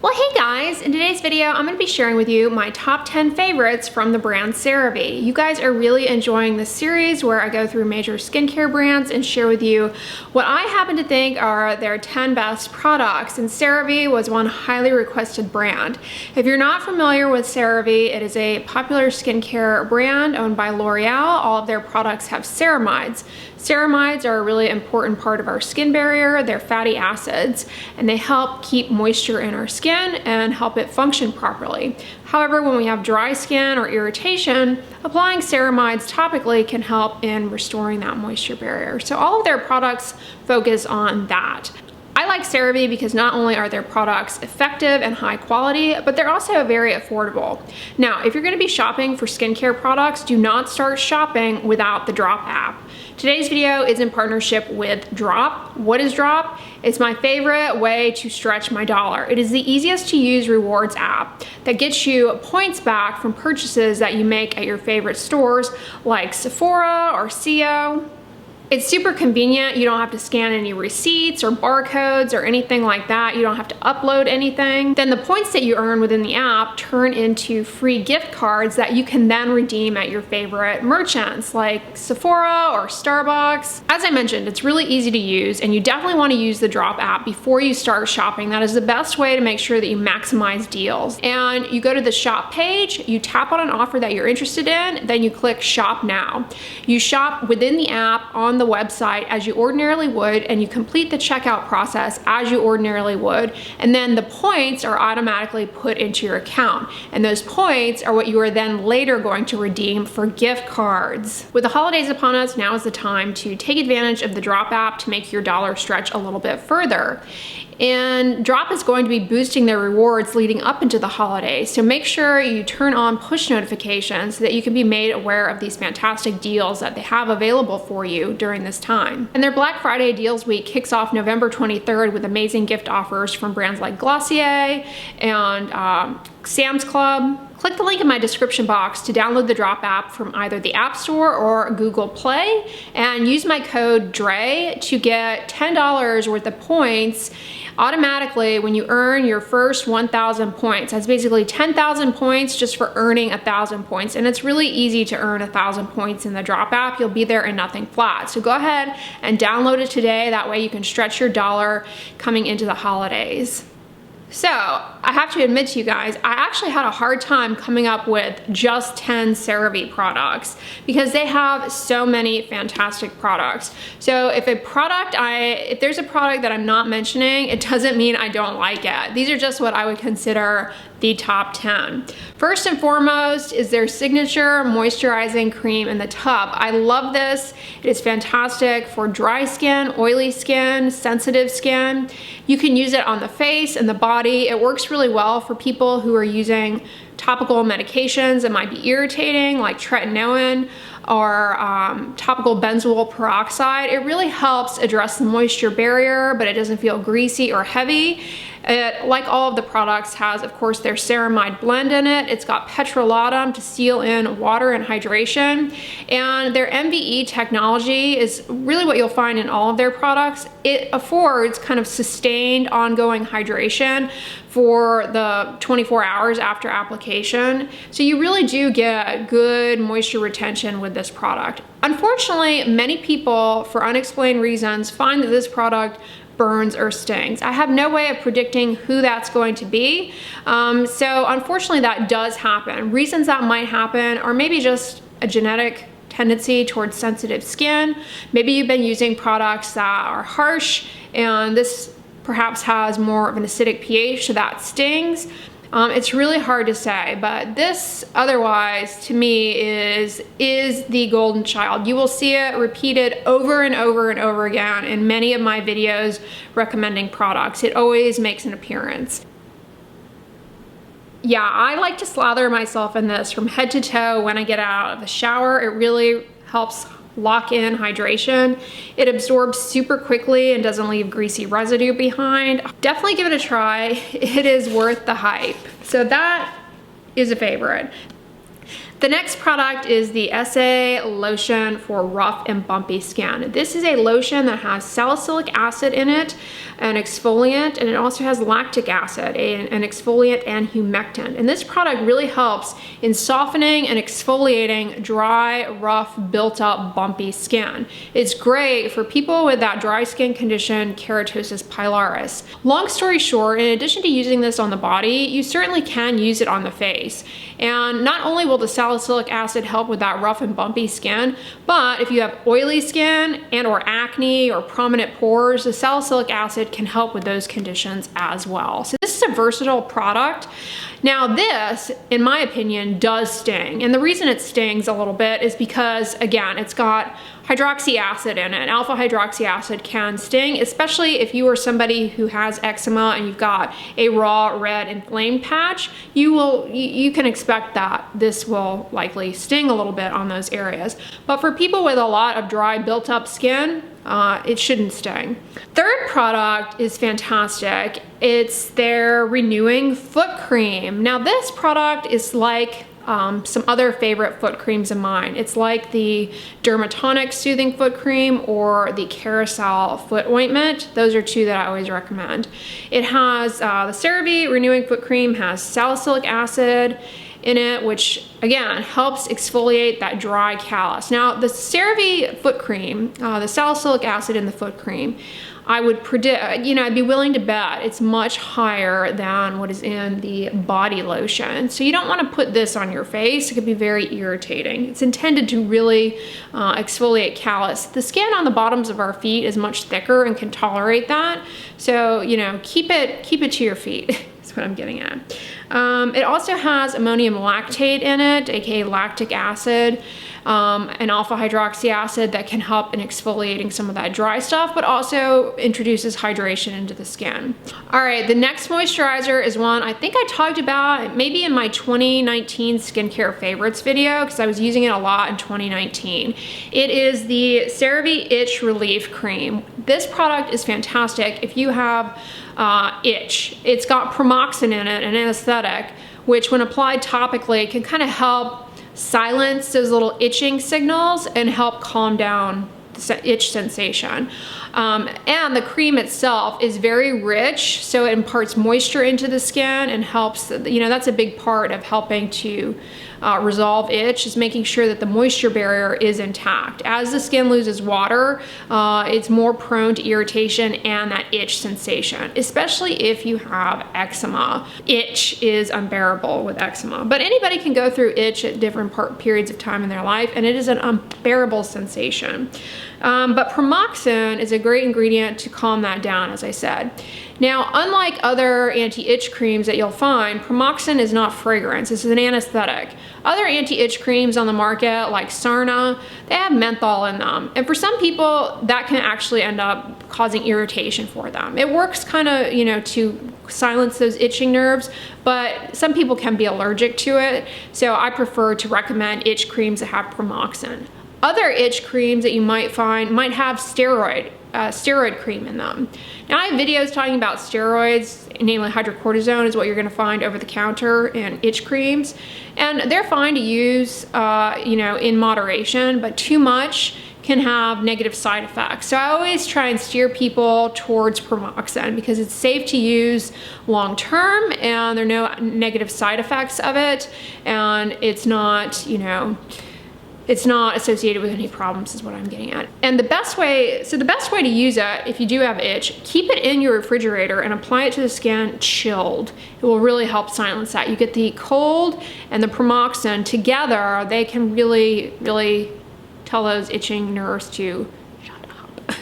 Well, hey guys, in today's video, I'm going to be sharing with you my top 10 favorites from the brand CeraVe. You guys are really enjoying this series where I go through major skincare brands and share with you what I happen to think are their 10 best products, and CeraVe was one highly requested brand. If you're not familiar with CeraVe, it is a popular skincare brand owned by L'Oreal. All of their products have ceramides. Ceramides are a really important part of our skin barrier. They're fatty acids, and they help keep moisture in our skin and help it function properly. However, when we have dry skin or irritation, applying ceramides topically can help in restoring that moisture barrier. So all of their products focus on that. I like CeraVe because not only are their products effective and high quality, but they're also very affordable. Now, if you're going to be shopping for skincare products, do not start shopping without the Drop app. Today's video is in partnership with Drop. What is Drop? It's my favorite way to stretch my dollar. It is the easiest to use rewards app that gets you points back from purchases that you make at your favorite stores like Sephora or CO. It's super convenient. You don't have to scan any receipts or barcodes or anything like that. You don't have to upload anything. Then the points that you earn within the app turn into free gift cards that you can then redeem at your favorite merchants like Sephora or Starbucks. As I mentioned, it's really easy to use, and you definitely want to use the Drop app before you start shopping. That is the best way to make sure that you maximize deals. And you go to the shop page, you tap on an offer that you're interested in, then you click shop now. You shop within the app on the website as you ordinarily would, and you complete the checkout process as you ordinarily would, and then the points are automatically put into your account, and those points are what you are then later going to redeem for gift cards. With the holidays upon us, now is the time to take advantage of the Drop app to make your dollar stretch a little bit further. And Drop is going to be boosting their rewards leading up into the holidays. So make sure you turn on push notifications so that you can be made aware of these fantastic deals that they have available for you during this time. And their Black Friday deals week kicks off November 23rd with amazing gift offers from brands like Glossier and Sam's Club. Click the link in my description box to download the Drop app from either the App Store or Google Play, and use my code DRAY to get $10 worth of points automatically when you earn your first 1,000 points. That's basically 10,000 points just for earning 1,000 points, and it's really easy to earn 1,000 points in the Drop app. You'll be there in nothing flat. So go ahead and download it today. That way you can stretch your dollar coming into the holidays. So I have to admit to you guys, I actually had a hard time coming up with just 10 CeraVe products because they have so many fantastic products. So if there's a product that I'm not mentioning, it doesn't mean I don't like it. These are just what I would consider the top 10. First and foremost is their signature moisturizing cream in the tub. I love this. It is fantastic for dry skin, oily skin, sensitive skin. You can use it on the face and the body. It works really well for people who are using topical medications that might be irritating, like tretinoin or topical benzoyl peroxide. It really helps address the moisture barrier, but it doesn't feel greasy or heavy. It, like all of the products, has, of course, their ceramide blend in it. It's got petrolatum to seal in water and hydration. And their MVE technology is really what you'll find in all of their products. It affords kind of sustained ongoing hydration for the 24 hours after application. So you really do get good moisture retention with this product. Unfortunately, many people, for unexplained reasons, find that this product burns or stings. I have no way of predicting who that's going to be. So unfortunately that does happen. Reasons that might happen are maybe just a genetic tendency towards sensitive skin. Maybe you've been using products that are harsh and this perhaps has more of an acidic pH, so that stings. It's really hard to say, but this otherwise to me is the golden child. You will see it repeated over and over and over again in many of my videos recommending products. It always makes an appearance. Yeah, I like to slather myself in this from head to toe when I get out of the shower. It really helps lock in hydration. It absorbs super quickly and doesn't leave greasy residue behind. Definitely give it a try. It is worth the hype. So that is a favorite. The next product is the SA lotion for rough and bumpy skin. This is a lotion that has salicylic acid in it, an exfoliant, and it also has lactic acid, an exfoliant and humectant. And this product really helps in softening and exfoliating dry, rough, built up, bumpy skin. It's great for people with that dry skin condition, keratosis pilaris. Long story short, in addition to using this on the body, you certainly can use it on the face. And not only will the salicylic acid help with that rough and bumpy skin, but if you have oily skin and or acne or prominent pores, the salicylic acid can help with those conditions as well. So this is a versatile product. Now this, in my opinion, does sting. And the reason it stings a little bit is because, again, it's got hydroxy acid in it. Alpha hydroxy acid can sting, especially if you are somebody who has eczema and you've got a raw, red, inflamed patch. You can expect that this will likely sting a little bit on those areas. But for people with a lot of dry, built-up skin, it shouldn't sting. Third product is fantastic. It's their renewing foot cream. Now this product is like some other favorite foot creams of mine. It's like the Dermatologist Soothing Foot Cream or the Carousel Foot Ointment. Those are two that I always recommend. It has the CeraVe Renewing Foot Cream has salicylic acid in it, which again helps exfoliate that dry callus. Now the CeraVe foot cream, the salicylic acid in the foot cream, I would predict, I'd be willing to bet it's much higher than what is in the body lotion. So you don't want to put this on your face. It could be very irritating. It's intended to really exfoliate callus. The skin on the bottoms of our feet is much thicker and can tolerate that. So, keep it to your feet. That's what I'm getting at. It also has ammonium lactate in it, aka lactic acid, and alpha hydroxy acid that can help in exfoliating some of that dry stuff, but also introduces hydration into the skin. All right, the next moisturizer is one I think I talked about maybe in my 2019 skincare favorites video, because I was using it a lot in 2019. It is the CeraVe Itch Relief Cream. This product is fantastic if you have itch. It's got pramoxine in it, an anesthetic, which when applied topically can kind of help silence those little itching signals and help calm down the itch sensation. And the cream itself is very rich, so it imparts moisture into the skin and helps, that's a big part of helping to resolve itch, is making sure that the moisture barrier is intact. As the skin loses water, it's more prone to irritation and that itch sensation, especially if you have eczema. Itch is unbearable with eczema, but anybody can go through itch at different periods of time in their life, and it is an unbearable sensation. But pramoxine is a great ingredient to calm that down, as I said. Now, unlike other anti-itch creams that you'll find, pramoxine is not fragrance. This is an anesthetic. Other anti-itch creams on the market, like Sarna, they have menthol in them. And for some people, that can actually end up causing irritation for them. It works kind of, to silence those itching nerves, but some people can be allergic to it. So I prefer to recommend itch creams that have pramoxine. Other itch creams that you might find might have steroid cream in them. Now I have videos talking about steroids, namely hydrocortisone is what you're gonna find over the counter in itch creams. And they're fine to use, in moderation, but too much can have negative side effects. So I always try and steer people towards pramoxine because it's safe to use long term and there are no negative side effects of it, and it's not, it's not associated with any problems is what I'm getting at. And the best way to use it, if you do have itch, keep it in your refrigerator and apply it to the skin chilled. It will really help silence that. You get the cold and the pramoxine together, they can really, really tell those itching nerves to shut up.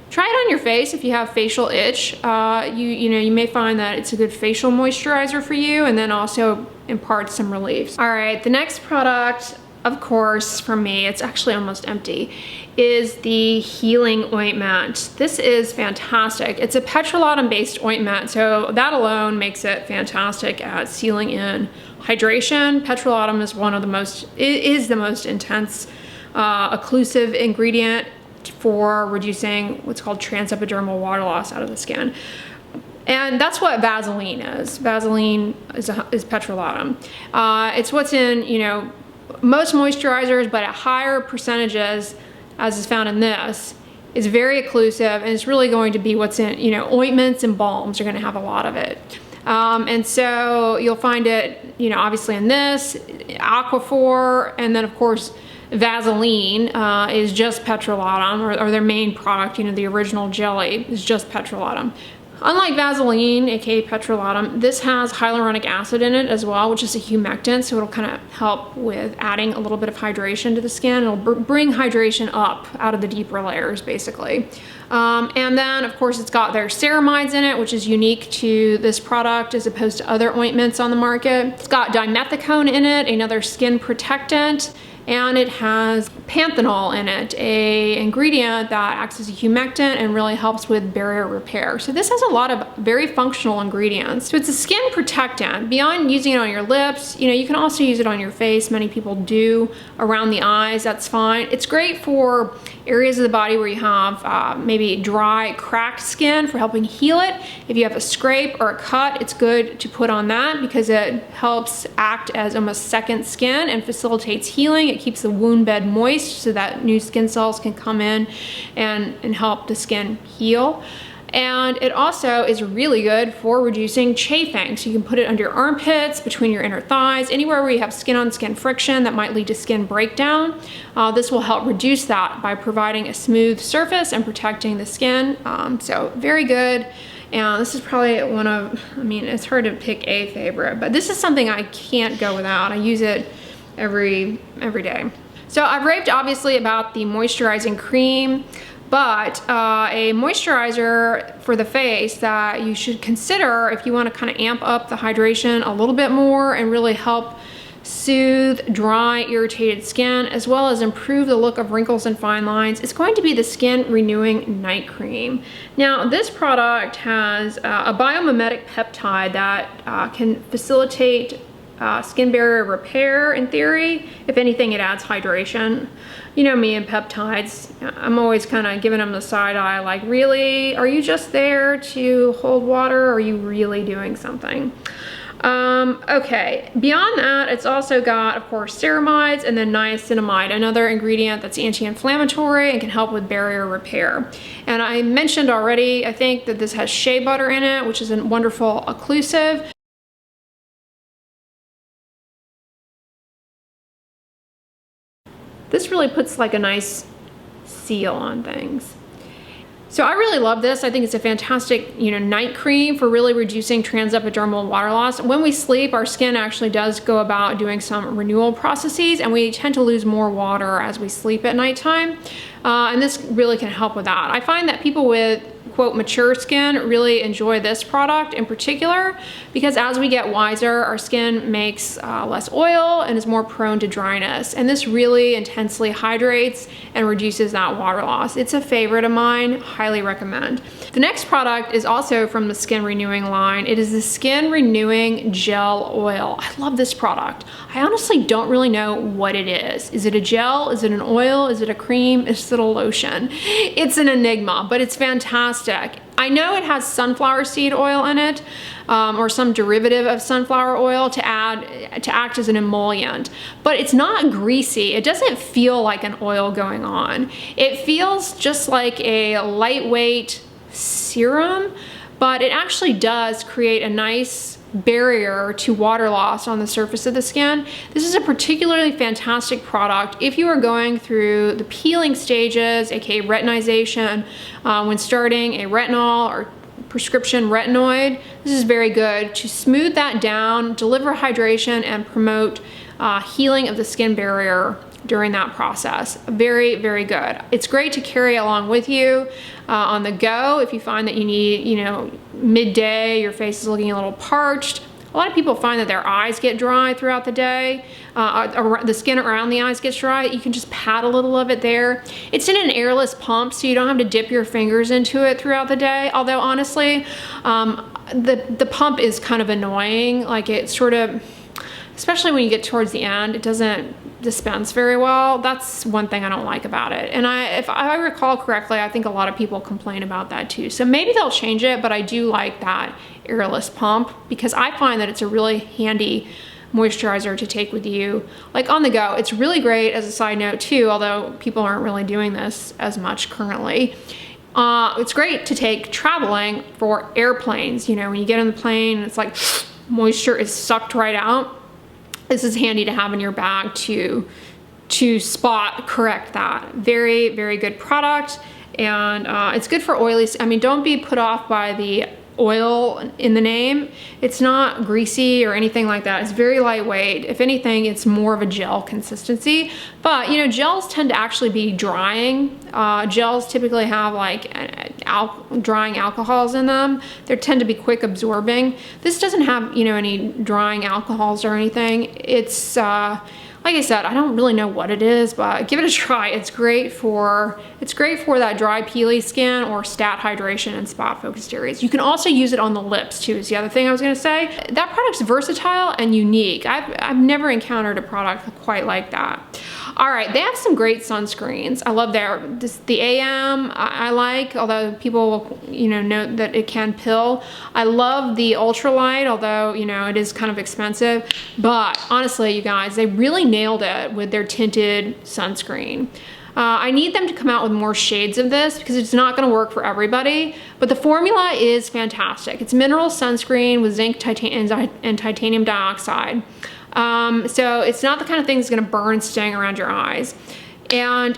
Try it on your face if you have facial itch. You may find that it's a good facial moisturizer for you, and then also imparts some relief. All right, the next product, of course, for me, it's actually almost empty, is the healing ointment. This is fantastic. It's a petrolatum-based ointment, so that alone makes it fantastic at sealing in hydration. Petrolatum is the most intense occlusive ingredient for reducing what's called transepidermal water loss out of the skin. And that's what Vaseline is. Vaseline is petrolatum. It's what's in, most moisturizers, but at higher percentages, as is found in this, is very occlusive, and it's really going to be what's in, you know, ointments and balms are going to have a lot of it. And so you'll find it, you know, obviously in this, Aquaphor, and then of course Vaseline is just petrolatum, or their main product, you know, the original jelly is just petrolatum. Unlike Vaseline, aka petrolatum, this has hyaluronic acid in it as well, which is a humectant, so it'll kind of help with adding a little bit of hydration to the skin. It'll bring hydration up out of the deeper layers, basically. And then, of course, it's got their ceramides in it, which is unique to this product as opposed to other ointments on the market. It's got dimethicone in it, another skin protectant. And it has panthenol in it, a ingredient that acts as a humectant and really helps with barrier repair. So this has a lot of very functional ingredients. So it's a skin protectant. Beyond using it on your lips, you know, you can also use it on your face. Many people do around the eyes, that's fine. It's great for areas of the body where you have maybe dry, cracked skin, for helping heal it. If you have a scrape or a cut, it's good to put on that because it helps act as almost second skin and facilitates healing. It keeps the wound bed moist so that new skin cells can come in and help the skin heal. And it also is really good for reducing chafing. So you can put it under your armpits, between your inner thighs, anywhere where you have skin-on-skin friction that might lead to skin breakdown. This will help reduce that by providing a smooth surface and protecting the skin. So very good. And this is probably one of, I mean, it's hard to pick a favorite, but this is something I can't go without. I use it every day. So I've raved obviously about the moisturizing cream, but a moisturizer for the face that you should consider if you want to kind of amp up the hydration a little bit more and really help soothe dry, irritated skin, as well as improve the look of wrinkles and fine lines, is going to be the Skin Renewing Night Cream. Now, this product has a biomimetic peptide that can facilitate skin barrier repair in theory. If anything, it adds hydration. You know me and peptides, I'm always kind of giving them the side eye, like, really? Are you just there to hold water, or are you really doing something? Okay, beyond that, it's also got, of course, ceramides and then niacinamide, another ingredient that's anti-inflammatory and can help with barrier repair. And I mentioned already, I think, that this has shea butter in it, which is a wonderful occlusive. This really puts like a nice seal on things. So I really love this. I think it's a fantastic, you know, night cream for really reducing transepidermal water loss. When we sleep, our skin actually does go about doing some renewal processes, and we tend to lose more water as we sleep at nighttime. And this really can help with that. I find that people with, quote, mature skin really enjoy this product in particular, because as we get wiser, our skin makes less oil and is more prone to dryness. And this really intensely hydrates and reduces that water loss. It's a favorite of mine, highly recommend. The next product is also from the Skin Renewing line. It is the Skin Renewing Gel Oil. I love this product. I honestly don't really know what it is. Is it a gel? Is it an oil? Is it a cream? Is it a lotion? It's an enigma, but it's fantastic. I know it has sunflower seed oil in it, or some derivative of sunflower oil to act as an emollient, but it's not greasy. It doesn't feel like an oil going on. It feels just like a lightweight serum, but it actually does create a nice barrier to water loss on the surface of the skin. This is a particularly fantastic product if you are going through the peeling stages, aka retinization, when starting a retinol or prescription retinoid. This is very good to smooth that down, deliver hydration, and promote healing of the skin barrier during that process. Very, very good. It's great to carry along with you on the go if you find that you need, you know, midday, your face is looking a little parched. A lot of people find that their eyes get dry throughout the day. The skin around the eyes gets dry. You can just pat a little of it there. It's in an airless pump, so you don't have to dip your fingers into it throughout the day. Although honestly, the pump is kind of annoying. Like, it sort of, especially when you get towards the end, it doesn't dispense very well. That's one thing I don't like about it. And if I recall correctly, I think a lot of people complain about that too. So maybe they'll change it, but I do like that airless pump because I find that it's a really handy moisturizer to take with you, like on the go. It's really great as a side note too, although people aren't really doing this as much currently. It's great to take traveling for airplanes. You know, when you get on the plane, it's like moisture is sucked right out. This is handy to have in your bag to spot correct that. Very, very good product. And it's good for oily. I mean, don't be put off by the oil in the name. It's not greasy or anything like that. It's very lightweight. If anything, it's more of a gel consistency. But you know, gels tend to actually be drying. Gels typically have like drying alcohols in them. They tend to be quick absorbing. This doesn't have, you know, any drying alcohols or anything. It's like I said, I don't really know what it is, but give it a try. It's great for that dry, peely skin or stat hydration and spot focused areas. You can also use it on the lips too, is the other thing I was gonna say. That product's versatile and unique. I've never encountered a product quite like that. All right, they have some great sunscreens. I love the AM I like, although people, you know, note that it can pill. I love the ultralight, although, you know, it is kind of expensive. But honestly, you guys, they really nailed it with their tinted sunscreen. I need them to come out with more shades of this because it's not going to work for everybody, but the formula is fantastic. It's mineral sunscreen with zinc and titanium dioxide. So it's not the kind of thing that's going to burn, sting around your eyes. And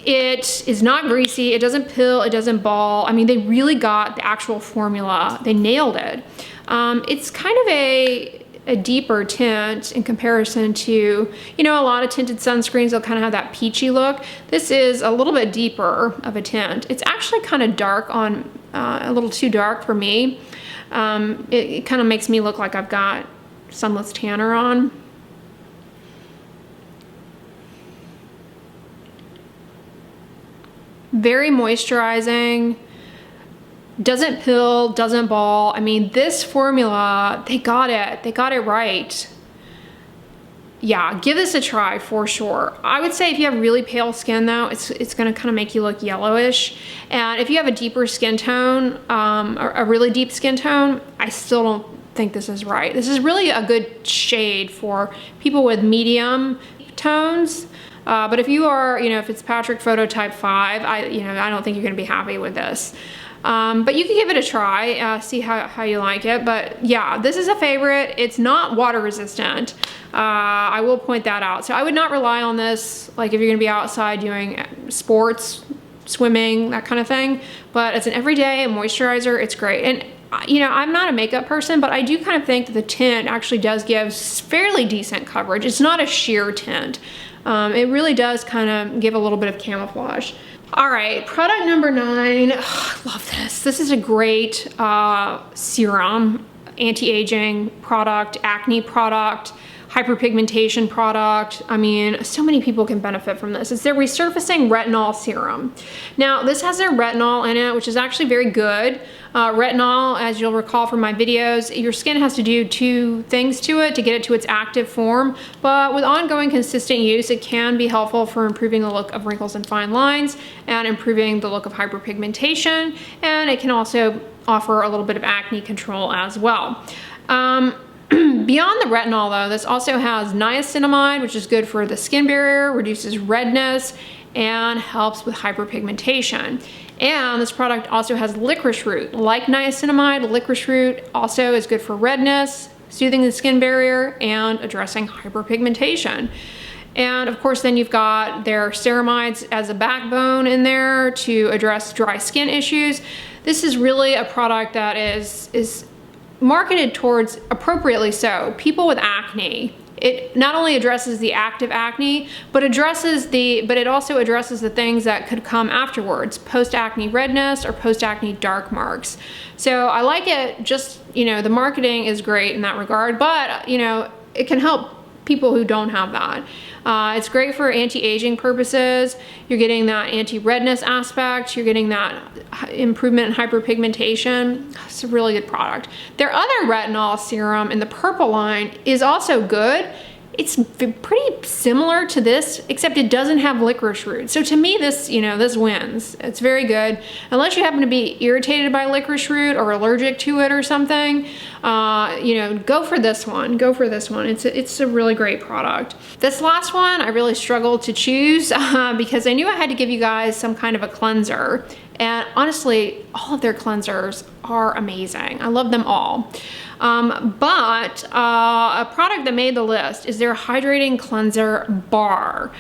it is not greasy. It doesn't pill. It doesn't ball. I mean, they really got the actual formula. They nailed it. It's kind of a deeper tint in comparison to, you know, a lot of tinted sunscreens, they'll kind of have that peachy look. This is a little bit deeper of a tint. It's actually kind of dark on, a little too dark for me. It kind of makes me look like I've got sunless tanner on. Very moisturizing. Doesn't pill, doesn't ball. I mean, this formula, they got it right. Yeah, give this a try for sure. I would say if you have really pale skin though, it's gonna kind of make you look yellowish. And if you have a deeper skin tone, a really deep skin tone, I still don't think this is right. This is really a good shade for people with medium tones. But if you are, you know, if it's Patrick Phototype 5, I don't think you're gonna be happy with this. But you can give it a try, see how you like it. But yeah, this is a favorite. It's not water resistant. I will point that out. So I would not rely on this, like if you're gonna be outside doing sports, swimming, that kind of thing. But it's an everyday moisturizer, it's great. And you know, I'm not a makeup person, but I do kind of think that the tint actually does give fairly decent coverage. It's not a sheer tint. It really does kind of give a little bit of camouflage. All right, product number 9. Oh, I love this. This is a great serum, anti-aging product, acne product, hyperpigmentation product. I mean, so many people can benefit from this. It's their resurfacing retinol serum. Now, this has their retinol in it, which is actually very good. Retinol, as you'll recall from my videos, your skin has to do 2 things to it to get it to its active form, but with ongoing consistent use, it can be helpful for improving the look of wrinkles and fine lines and improving the look of hyperpigmentation, and it can also offer a little bit of acne control as well. Beyond the retinol though, this also has niacinamide, which is good for the skin barrier, reduces redness, and helps with hyperpigmentation. And this product also has licorice root. Like niacinamide, licorice root also is good for redness, soothing the skin barrier, and addressing hyperpigmentation. And of course, then you've got their ceramides as a backbone in there to address dry skin issues. This is really a product that is marketed towards, appropriately so, people with acne. It not only addresses the active acne, but it also addresses the things that could come afterwards, post-acne redness or post-acne dark marks. So I like it. Just, you know, the marketing is great in that regard, but you know, it can help people who don't have that. It's great for anti-aging purposes. You're getting that anti-redness aspect. You're getting that improvement in hyperpigmentation. It's a really good product. Their other retinol serum in the purple line is also good. it's pretty similar to this, except it doesn't have licorice root. So to me, this, you know, this wins. It's very good. Unless you happen to be irritated by licorice root or allergic to it or something, you know, go for this one. Go for this one. It's a really great product. This last one, I really struggled to choose because I knew I had to give you guys some kind of a cleanser. And honestly, all of their cleansers are amazing. I love them all. But a product that made the list is their Hydrating Cleanser Bar.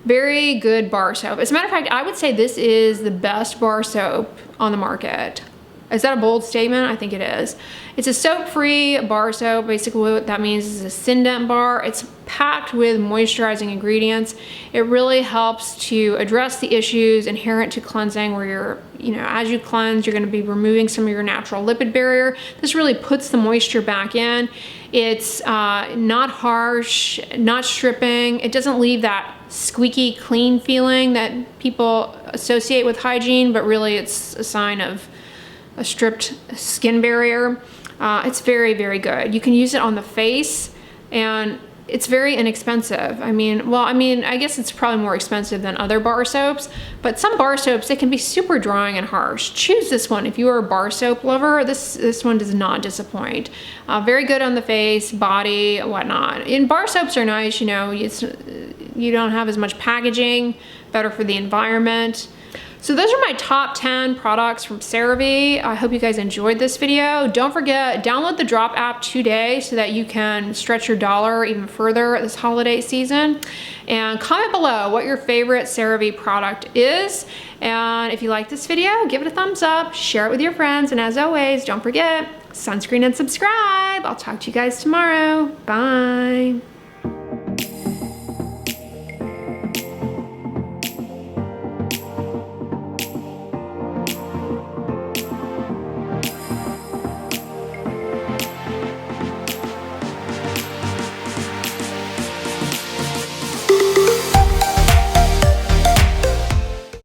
Very good bar soap. As a matter of fact, I would say this is the best bar soap on the market. Is that a bold statement? I think it is. It's a soap-free bar soap. Basically what that means is a Sindent bar. It's packed with moisturizing ingredients. It really helps to address the issues inherent to cleansing where you're, you know, as you cleanse, you're gonna be removing some of your natural lipid barrier. This really puts the moisture back in. It's not harsh, not stripping. It doesn't leave that squeaky clean feeling that people associate with hygiene, but really it's a sign of a stripped skin barrier. It's very, very good. You can use it on the face and it's very inexpensive. I mean, I guess it's probably more expensive than other bar soaps, but some bar soaps, they can be super drying and harsh. Choose this one. If you are a bar soap lover, this one does not disappoint. Very good on the face, body, whatnot. And bar soaps are nice, you know, you don't have as much packaging, better for the environment. So those are my top 10 products from CeraVe. I hope you guys enjoyed this video. Don't forget, download the Drop app today so that you can stretch your dollar even further this holiday season. And comment below what your favorite CeraVe product is. And if you like this video, give it a thumbs up, share it with your friends. And as always, don't forget, sunscreen and subscribe. I'll talk to you guys tomorrow. Bye.